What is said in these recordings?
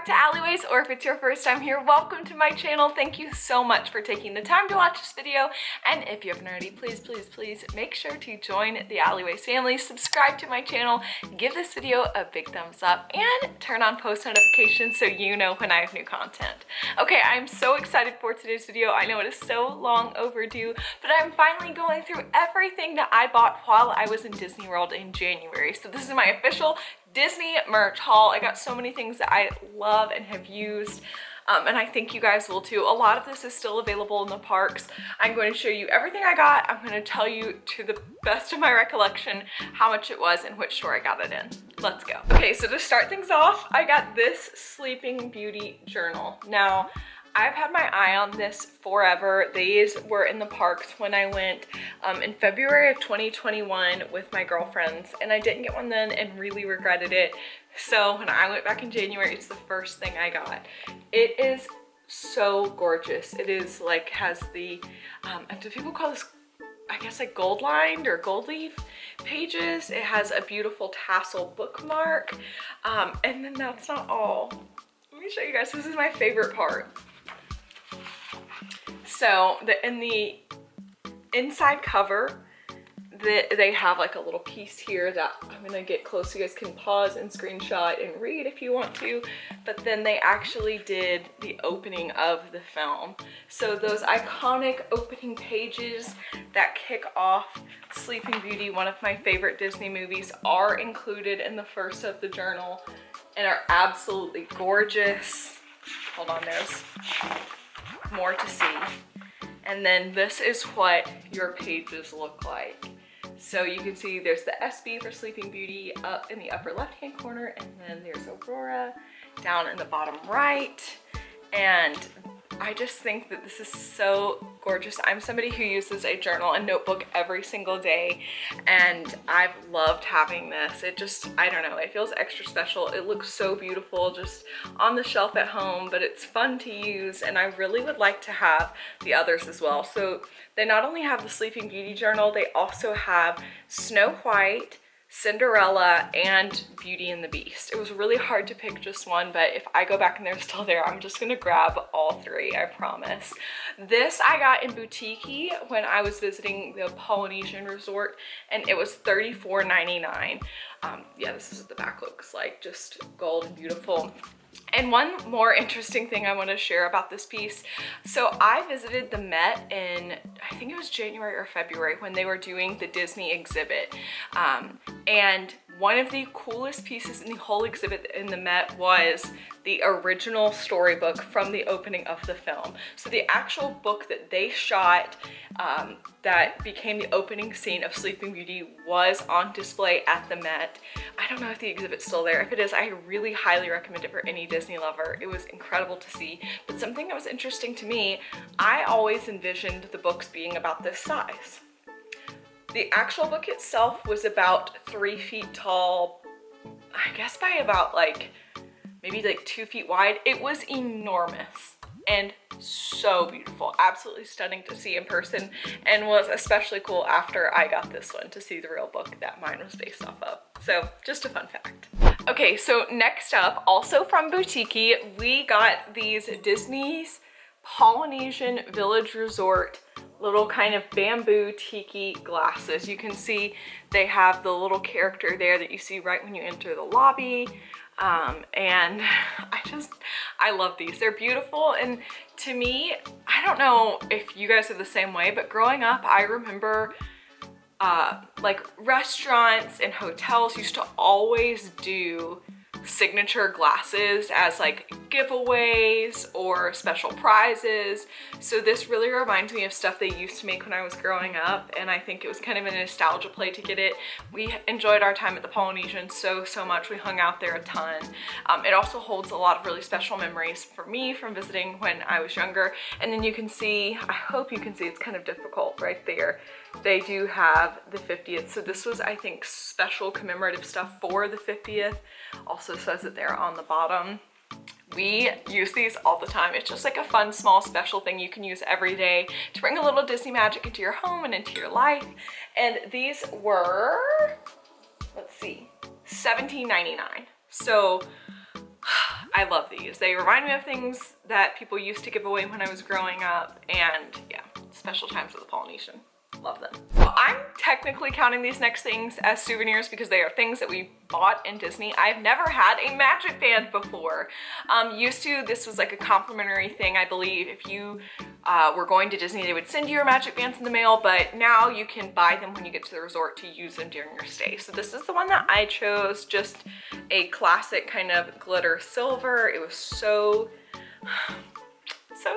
back to Alleyways, or if it's your first time here, welcome to my channel. Thank you so much for taking the time to watch this video. And if you haven't already, please make sure to join the Alleyways family, subscribe to my channel, give this video a big thumbs up, and turn on post notifications so you know when I have new content. Okay, I'm so excited for today's video. I know it is so long overdue, but I'm finally going through everything that I bought while I was in Disney World in January. So this is my official Disney merch haul. I got so many things that I love and have used, and I think you guys will too. A lot of this is still available in the parks. I'm going to show you everything I got. I'm going to tell you to the best of my recollection how much it was and which store I got it in. Let's go. Okay, so to start things off, I got this Sleeping Beauty journal. Now, I've had my eye on this forever. These were in the parks when I went in February of 2021 with my girlfriends, and I didn't get one then and really regretted it. So when I went back in January, it's the first thing I got. It is so gorgeous. It is like, has the, do people call this, I guess, like gold lined or gold leaf pages? It has a beautiful tassel bookmark. And then that's not all. Let me show you guys, this is my favorite part. So in the inside cover, they have like a little piece here that I'm gonna get close so you guys can pause and screenshot and read if you want to. But then they actually did the opening of the film. So those iconic opening pages that kick off Sleeping Beauty, one of my favorite Disney movies, are included in the first of the journal and are absolutely gorgeous. Hold on, there's more to see. And then this is what your pages look like. So you can see there's the SB for Sleeping Beauty up in the upper left-hand corner, and then there's Aurora down in the bottom right. And I just think that this is so gorgeous. I'm somebody who uses a journal and notebook every single day, and I've loved having this. It just, I don't know, it feels extra special. It looks so beautiful just on the shelf at home, but it's fun to use, and I really would like to have the others as well. So they not only have the Sleeping Beauty journal, they also have Snow White, Cinderella, and Beauty and the Beast. It was really hard to pick just one, but if I go back and they're still there, I'm just gonna grab all three, I promise. This I got in Tiki when I was visiting the Polynesian resort, and it was $34.99. Yeah, this is what the back looks like, just gold and beautiful. And one more interesting thing I want to share about this piece. So I visited the Met in, I think it was January or February, when they were doing the Disney exhibit. And one of the coolest pieces in the whole exhibit in the Met was the original storybook from the opening of the film. So the actual book that they shot that became the opening scene of Sleeping Beauty was on display at the Met. I don't know if the exhibit's still there. If it is, I really highly recommend it for any Disney lover. It was incredible to see. But something that was interesting to me, I always envisioned the books being about this size. The actual book itself was about 3 feet tall, I guess by about like, maybe like 2 feet wide. It was enormous and so beautiful, absolutely stunning to see in person, and was especially cool after I got this one to see the real book that mine was based off of. So just a fun fact. Okay, so next up, also from Tiki, we got these Disney's Polynesian Village Resort little kind of bamboo tiki glasses. You can see they have the little character there that you see right when you enter the lobby. And I love these. They're beautiful, and to me, I don't know if you guys are the same way, but growing up, I remember like restaurants and hotels used to always do signature glasses as like giveaways or special prizes. So this really reminds me of stuff they used to make when I was growing up, and I think it was kind of a nostalgia play to get it. We enjoyed our time at the Polynesian so much. We hung out there a ton. It also holds a lot of really special memories for me from visiting when I was younger. And then you can see, I hope you can see, it's kind of difficult right there. They do have the 50th. So this was, I think, special commemorative stuff for the 50th. Also says it there on the bottom. We use these all the time. It's just like a fun, small, special thing you can use every day to bring a little Disney magic into your home and into your life. And these were, let's see, $17.99. So I love these. They remind me of things that people used to give away when I was growing up, and yeah, special times with the Polynesian. Love them. So I'm technically counting these next things as souvenirs because they are things that we bought in Disney. I've never had a magic band before. Used to, this was like a complimentary thing, I believe. If you were going to Disney, they would send you your magic bands in the mail, but now you can buy them when you get to the resort to use them during your stay. So this is the one that I chose, just a classic kind of glitter silver. It was so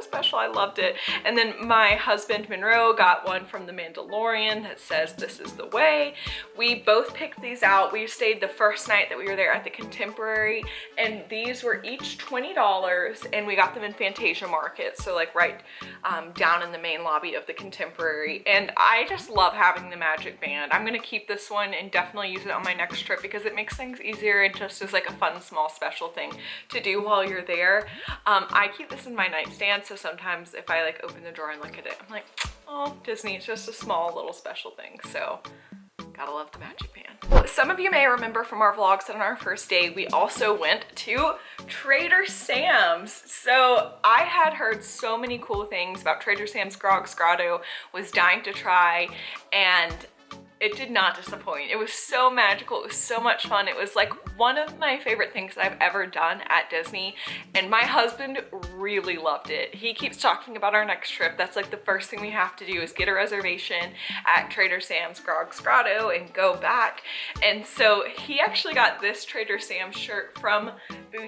special. I loved it. And then my husband Monroe got one from The Mandalorian that says "This is the way." We both picked these out. We stayed the first night that we were there at the Contemporary, and these were each $20, and we got them in Fantasia Market, so like right down in the main lobby of the Contemporary. And I just love having the magic band. I'm gonna keep this one and definitely use it on my next trip because it makes things easier and just is like a fun small special thing to do while you're there. I keep this in my nightstand, so sometimes if I like open the drawer and look at it, I'm like, oh, Disney, it's just a small little special thing. So gotta love the magic band. Some of you may remember from our vlogs that on our first day, we also went to Trader Sam's. So I had heard so many cool things about Trader Sam's Grog's Grotto, was dying to try, and it did not disappoint. It was so magical. It was so much fun. It was like one of my favorite things that I've ever done at Disney, and my husband really loved it. He keeps talking about our next trip. That's like the first thing we have to do is get a reservation at Trader Sam's Grog's Grotto and go back. And so he actually got this Trader Sam's shirt from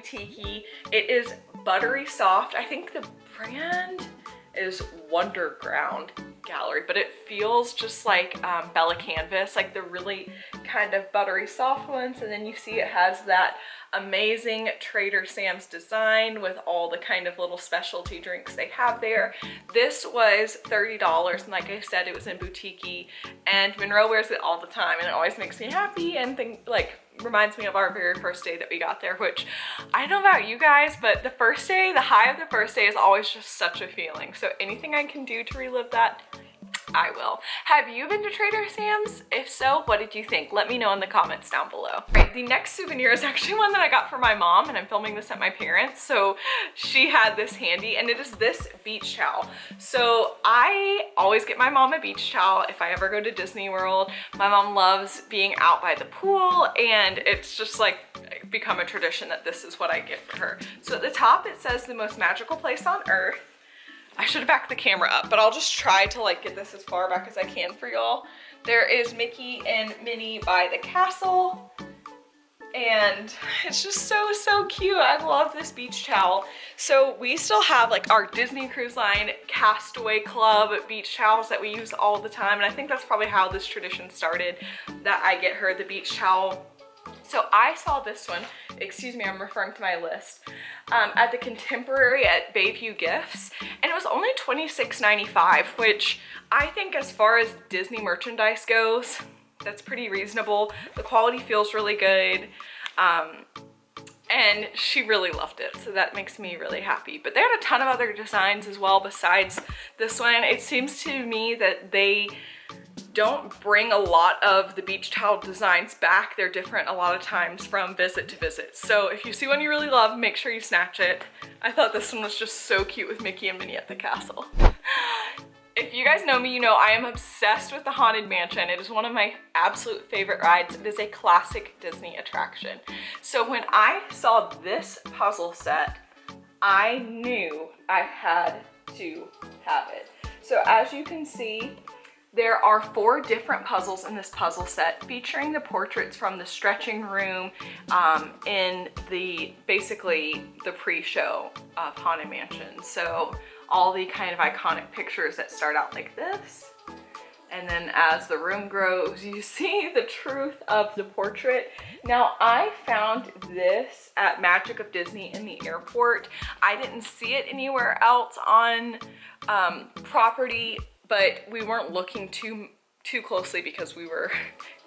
Tiki. It is buttery soft. I think the brand is Wonderground Gallery, but it feels just like Bella Canvas, like the really kind of buttery soft ones. And then you see it has that amazing Trader Sam's design with all the kind of little specialty drinks they have there. This was $30, and like I said, it was in Boutique, and Monroe wears it all the time, and it always makes me happy and reminds me of our very first day that we got there, which I don't know about you guys, but the first day, the high of the first day is always just such a feeling. So anything I can do to relive that, I will. Have you been to Trader Sam's? If so, what did you think? Let me know in the comments down below. All right, the next souvenir is actually one that I got for my mom, and I'm filming this at my parents', so she had this handy, and it is this beach towel. So I always get my mom a beach towel if I ever go to Disney World. My mom loves being out by the pool, and it's just like become a tradition that this is what I get for her. So at the top it says "The most magical place on earth." I should have backed the camera up, but I'll just try to like get this as far back as I can for y'all. There is Mickey and Minnie by the castle, and it's just so cute. I love this beach towel. So we still have like our Disney Cruise Line Castaway Club beach towels that we use all the time, and I think that's probably how this tradition started, that I get her the beach towel. So I saw this one, excuse me, I'm referring to my list, at the Contemporary at Bayview Gifts, and it was only $26.95, which I think as far as Disney merchandise goes, that's pretty reasonable. The quality feels really good, and she really loved it, so that makes me really happy. But they had a ton of other designs as well besides this one. It seems to me that they don't bring a lot of the beach towel designs back. They're different a lot of times from visit to visit. So if you see one you really love, make sure you snatch it. I thought this one was just so cute with Mickey and Minnie at the castle. If you guys know me, you know I am obsessed with the Haunted Mansion. It is one of my absolute favorite rides. It is a classic Disney attraction. So when I saw this puzzle set, I knew I had to have it. So as you can see, there are 4 different puzzles in this puzzle set featuring the portraits from the stretching room in basically the pre-show of Haunted Mansion. So all the kind of iconic pictures that start out like this, and then as the room grows, you see the truth of the portrait. Now, I found this at Magic of Disney in the airport. I didn't see it anywhere else on property, but we weren't looking too closely because we were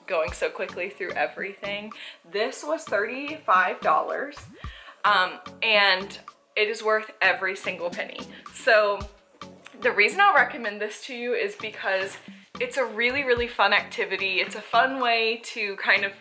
going so quickly through everything. This was $35, and it is worth every single penny. So the reason I'll recommend this to you is because it's a really fun activity. It's a fun way to kind of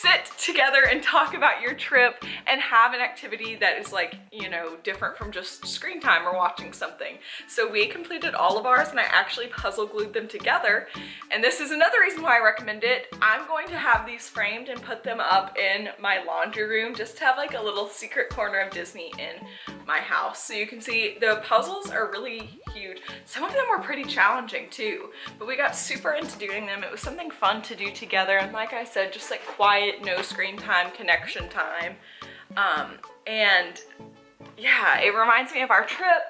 sit together and talk about your trip and have an activity that is like, you know, different from just screen time or watching something. So we completed all of ours and I actually puzzle glued them together. And this is another reason why I recommend it. I'm going to have these framed and put them up in my laundry room just to have like a little secret corner of Disney in my house. So you can see the puzzles are really huge. Some of them were pretty challenging too, but we got super into doing them. It was something fun to do together. And like I said, just like quiet, no screen time, connection time. And yeah, it reminds me of our trip.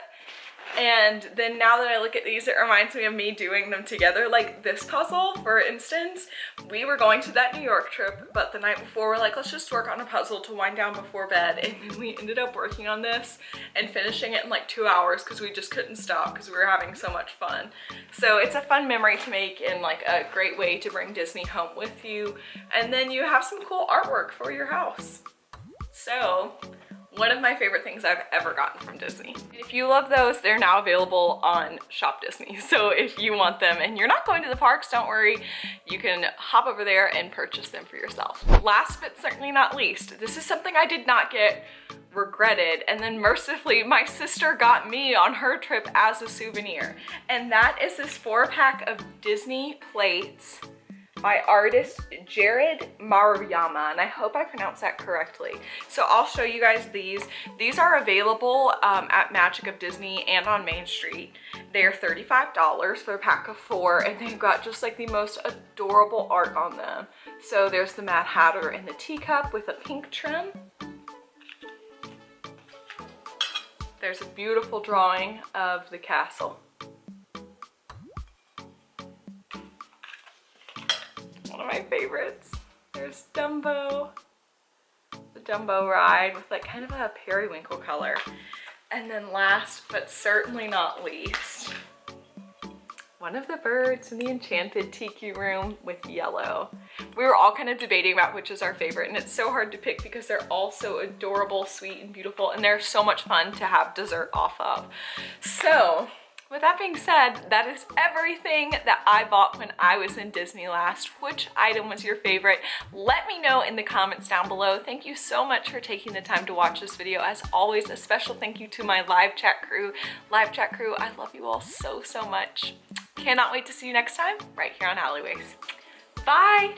And then now that I look at these, it reminds me of me doing them together. Like this puzzle, for instance, we were going to that New York trip, but the night before we're like, let's just work on a puzzle to wind down before bed. And then we ended up working on this and finishing it in like 2 hours because we just couldn't stop because we were having so much fun. So it's a fun memory to make and like a great way to bring Disney home with you. And then you have some cool artwork for your house. So one of my favorite things I've ever gotten from Disney. If you love those, they're now available on Shop Disney. So if you want them and you're not going to the parks, don't worry. You can hop over there and purchase them for yourself. Last but certainly not least, this is something I did not get, regretted, and then mercifully my sister got me on her trip as a souvenir. And that is this 4-pack of Disney plates by artist Jared Maruyama, and I hope I pronounced that correctly. So I'll show you guys these. These are available at Magic of Disney and on Main Street. They are $35 for a pack of 4, and they've got just like the most adorable art on them. So there's the Mad Hatter in the teacup with a pink trim. There's a beautiful drawing of the castle. One of my favorites. There's Dumbo, the Dumbo ride with like kind of a periwinkle color. And then last but certainly not least, one of the birds in the enchanted Tiki room with yellow. We were all kind of debating about which is our favorite, and it's so hard to pick because they're all so adorable, sweet, and beautiful, and they're so much fun to have dessert off of. So with that being said, that is everything that I bought when I was in Disney last. Which item was your favorite? Let me know in the comments down below. Thank you so much for taking the time to watch this video. As always, a special thank you to my live chat crew. Live chat crew, I love you all so, so much. Cannot wait to see you next time right here on Alleyways. Bye!